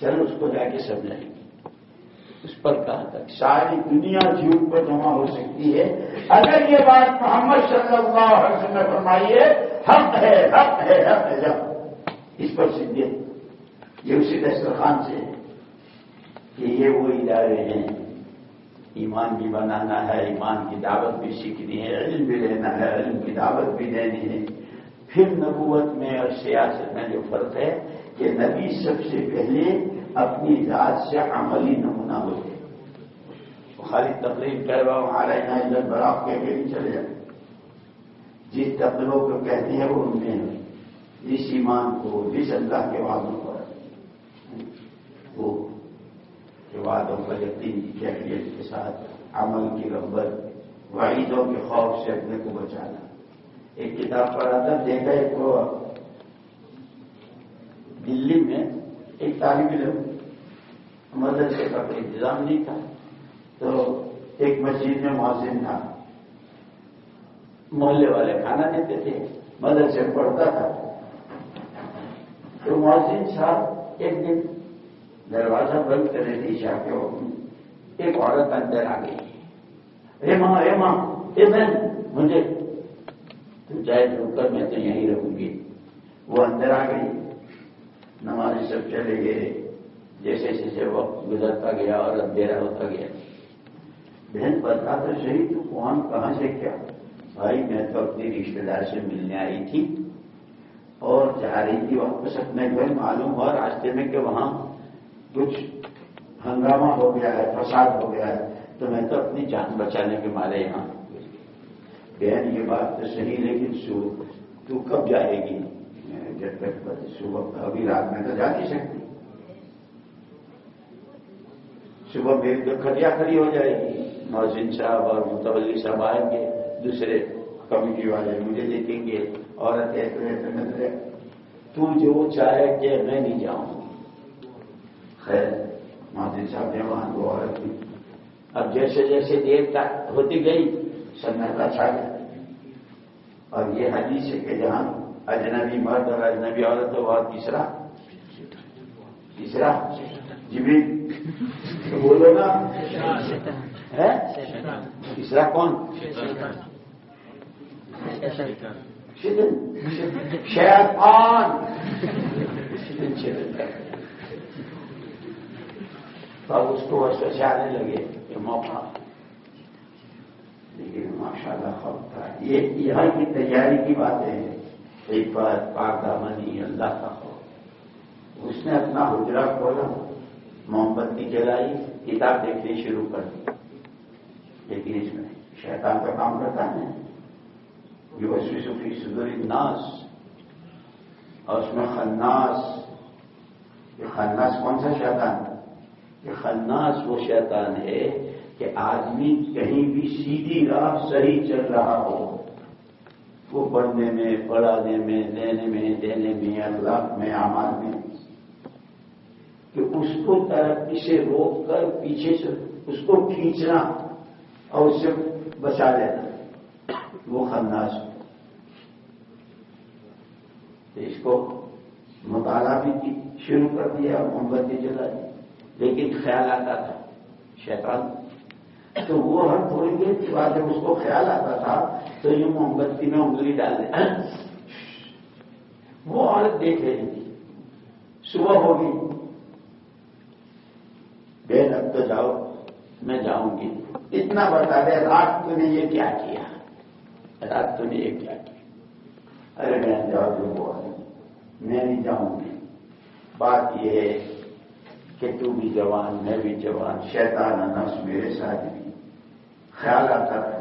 چلو اس کو جا کے سمجھائیں. اس پر کہا تھا ساری دنیا جھوٹ پر جمع ہو سکتی ہے اگر یہ بات محمد صلی اللہ علیہ وسلم نے فرمائی ہے حق ہے حق ہے حق ہے. جب اس پر صدیق یہ اسی دسترخوان سے کہ یہ وہ ادارے ہیں، ایمان بھی بنانا ہے، ایمان کی دعوت بھی سیکھنی ہے، علم بھی لینا ہے، علم کی دعوت بھی دینی ہے. پھر نبوت میں اور سیاست میں جو فرق ہے کہ نبی سب سے پہلے اپنی ذات سے عملی نمونہ ہوتے. خالی تقریر کر رہا ہوں آ رہے ہیں براف کہہ کے نہیں چلے جائیں. جس تقریروں کو کہتے ہیں وہ ان میں جس ایمان کو، جس اللہ کے وعدوں پر، وہ وعدوں پر یقین کی کیفیت کے ساتھ عمل کی رغبت، وعیدوں کے خوف سے اپنے کو بچانا. ایک کتاب پڑھا تھا، دیکھا ایک کو دلی میں ایک طالب علم مدرسے کا کوئی انتظام نہیں تھا، تو ایک مسجد میں مؤذن تھا. محلے والے کھانا دیتے تھے، مدرسے میں پڑھتا تھا. تو مؤذن صاحب ایک دن دروازہ بند کر رہے تھے عشاء کے وقت. ایک عورت اندر آ گئی. اے ماں اے بہن مجھے تو چاہے رک کر میں تو یہیں رہوں گی. وہ اندر آ گئی. نماز سب چلے گئے. جیسے جیسے وقت گزرتا گیا اور اندھیرا ہوتا گیا. بہن بتا تو صحیح تو کون کہاں سے کیا؟ بھائی میں تو اپنی رشتے دار سے ملنے آئی تھی اور جا رہی تھی واپس اپنے گھر. معلوم ہوا راستے میں کہ وہاں کچھ ہنگامہ ہو گیا ہے، فساد ہو گیا ہے، تو میں تو اپنی جان بچانے کے مارے یہاں. بہن یہ بات تو صحیح لیکن تو کب جائے گی؟ جب تک صبح، ابھی رات میں تو جا نہیں سکتی. صبح میری تو کھڑیا کھڑی ہو جائے گی. مؤذن صاحب اور متولی صاحب آئیں گے، دوسرے کمیٹی والے مجھے دیکھیں گے، عورت ہے تو جو چاہے کہ میں نہیں جاؤں. خیر مؤذن صاحب نے وہاں کو عورت کی. اب جیسے جیسے دیر تک ہوتی گئی سناٹا چھا گیا. اور یہ حدیث ہے کہ جہاں اجنبی مرد اور اجنبی عورت ہو اور تیسرا جبریل. بولو نا تیسرا کون؟ شیطان. اب اس کو وسوسے آنے لگے یہ موقع. لیکن ماشاء اللہ خوف تھا. یہ یہاں کی تیاری کی باتیں ہیں. ایک بات پاک دامنی اللہ کا خوف. اس نے اپنا حجرہ کھولا، موم بتی جلائی، کتاب دیکھنی شروع کر دی. لیکن اس میں شیطان کا کام کرتا ہے. یہ وسوس فی صدور الناس. اور اس میں خناس. یہ خناس کون سا شیطان؟ یہ خناس وہ شیطان ہے کہ آدمی کہیں بھی سیدھی راہ صحیح چل رہا ہو، وہ پڑھنے میں، پڑھانے میں، لینے میں، دینے میں، اللہ میں، اعمال میں، کہ اس کو ترقی سے روک کر پیچھے سے اس کو کھینچنا اور اس سے بچا لینا، وہ خناس. اس کو مطالعہ بھی شروع کر دیا، موم بتی جلا دی، لیکن خیال آتا تھا شیطان، تو وہ ہر تھوڑی دیر کے بعد جب اس کو خیال آتا تھا تو یہ موم بتی میں انگلی ڈال دے. وہ عورت دیکھ رہی تھی، صبح ہوگی، بہن اب تو جاؤ، میں جاؤں گی، اتنا بتا دے رات تو نے یہ کیا کیا، رات تو نے یہ کیا کیا. ارے میں جاؤ جو وہ میں نہیں جاؤں گی. بات یہ ہے کہ تو بھی جوان، میں بھی جوان، شیطان نفس میرے ساتھ بھی خیال آتا تھا،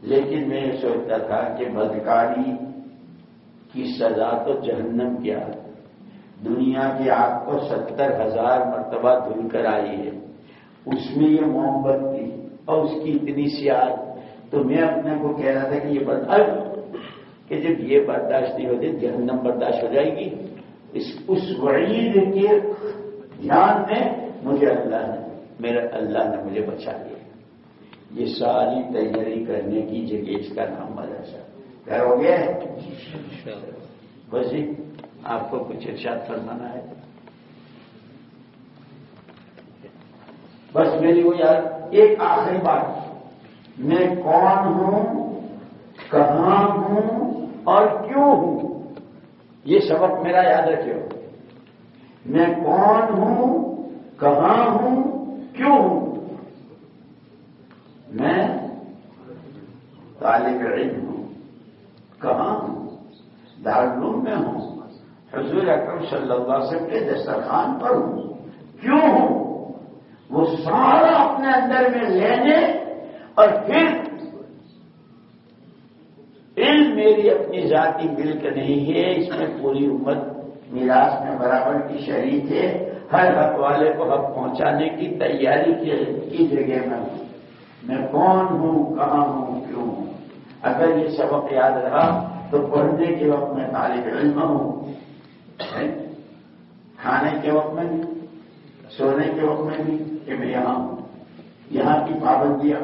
لیکن میں یہ سوچتا تھا کہ بدکاری کی سزا تو جہنم کیا، دنیا کی آگ کو 70,000 مرتبہ دھل کر آئی ہے، اس میں یہ موم بتی اور اس کی اتنی سی آگ. تو میں اپنے کو کہہ رہا تھا کہ یہ برداشت، کہ جب یہ برداشت نہیں ہوتی جہنم برداشت ہو جائے گی. اس وعید کے دھیان میں مجھے اللہ نے مجھے بچا لیا. یہ ساری تیاری کرنے کی جگہ اس کا نام مدرسہ. ہو گیا بس جی، آپ کو کچھ ارشاد فرمانا ہے؟ بس میری وہ یار ایک آخری بات، میں کون ہوں، کہاں ہوں اور کیوں ہوں، یہ سبق میرا یاد رکھیے. میں کون ہوں، کہاں ہوں، کیوں ہوں. میں طالب علم ہوں، کہاں ہوں، دارالعلوم میں ہوں، حضور اکرم صلی اللہ علیہ وسلم کے دسترخوان پر ہوں. کیوں ہوں، وہ سارا اپنے اندر میں لینے اور پھر علم میری اپنی ذاتی ملک نہیں ہے، اس میں پوری امت میراث میں برابر کی شریک ہے، ہر حق والے کو حق پہنچانے کی تیاری کی جگہ میں ہوں. میں کون ہوں، کہاں ہوں، کیوں ہوں. اگر یہ سبق یاد رہا تو پڑھنے کے وقت میں طالب علم ہوں، کھانے کے وقت میں بھی، سونے کے وقت میں بھی کہ میں یہاں ہوں، یہاں کی پابندیاں،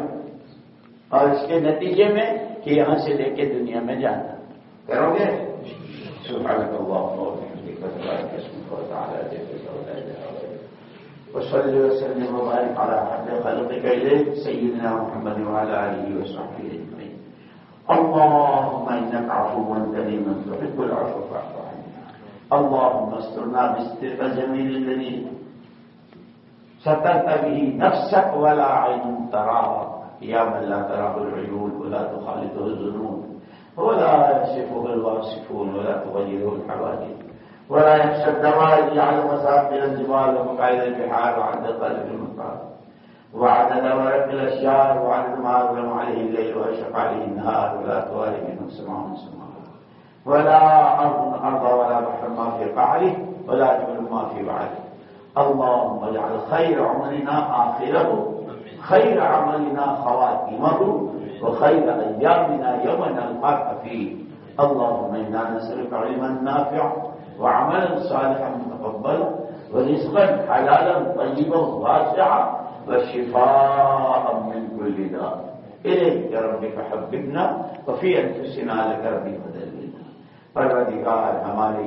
اور اس کے نتیجے میں کہ یہاں سے لے کے دنیا میں جانا. کرو گے؟ سبحانک اللہم و بحمدک تبارک اسمک وتعالی جدک وصلی وسلم وبارک علی عبدک خلقک سیدنا محمد وعلی آلہ وصحبہ اجمعین. اللهم انك عفو كريم تحب العفو فاعف عنا. اللهم استرنا بسترك الجميل الذي سترت به نفسك ولا عين تراك، يا من لا تراه العيون ولا تخالطه الظنون ولا يصفه الواصفون ولا تغيره الحوادث ولا يخشى الدواء يجعل مساقل الجبال ومقاعد البحار وعد قلب المطار وعدد ورق الاشجار وعدد ما اظلم عليه الليل واشرق عليه النهار ولا تواري منه سماء سماء ولا ارض ارضا ولا بحر ما في قعره ولا جبل ما في بعره. اللهم اجعل خير عملنا آخره، خير عملنا خواتمه، وخير ايامنا يوم نلقاك فيه. اللهم انا نسألك علما نافعا وعملا صالحا متقبلا ورزقا حلالا طيبا واسعا وشفاء من كل داء. إليك يا رب فحببنا وفي أنفسنا لك ربي فدللنا. پروردگار ہمارے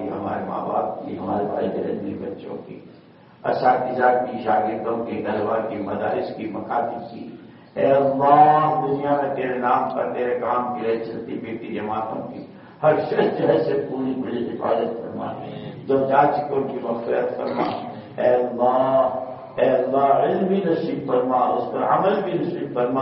ماں باپ کی، ہمارے بھائی بہن بچوں کی، اساتذہ کی، شاگردوں کی، طلبا کی، مدارس کی، مکاتب کی، اے اللہ دنیا میں تیرے نام پر تیرے کام کے لیے چلتی پھرتی جماعتوں کی ہر شخص سے پوری پوری حفاظت فرما، جو جا چکے ان کی مغفرت فرما. اے اللہ علم بھی نصیب فرما، اس پر عمل بھی نصیب فرما،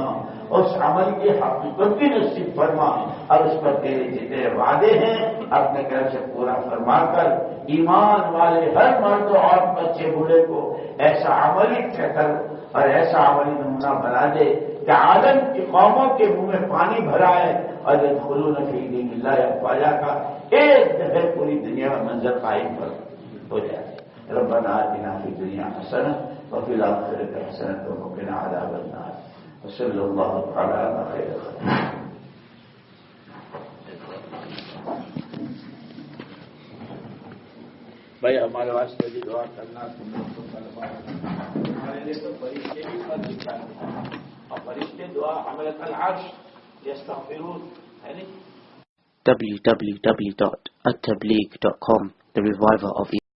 اس عمل کی حقیقت بھی نصیب فرما، اور اس پر تیرے جتنے وعدے ہیں اپنے طرف سے پورا فرما کر ایمان والے ہر مرد اور بچے بوڑھے کو ایسا عملی فکر اور ایسا عملی نمونہ بنا دے کہ عالم کی قوموں کے منہ میں پانی بھرا ہے اور يدخلون فی دین اللہ افواجا کا ایک دفعہ پوری دنیا میں منظر قائم ہو جائے. ربنا آتنا فی الدنیا حسنہ وفی الآخرۃ حسنۃ وقنا عذاب النار. وصلی اللہ علی خیر خلق. بھائی ہمارے واسطے بھی دعا کرنا، ہمارے لیے تو فرشتے بھی فرض چاہتے ہیں، اور فرشتے دعا حملۃ العرش یستغفرون ہے نہیں. www.attableek.com, the reviver of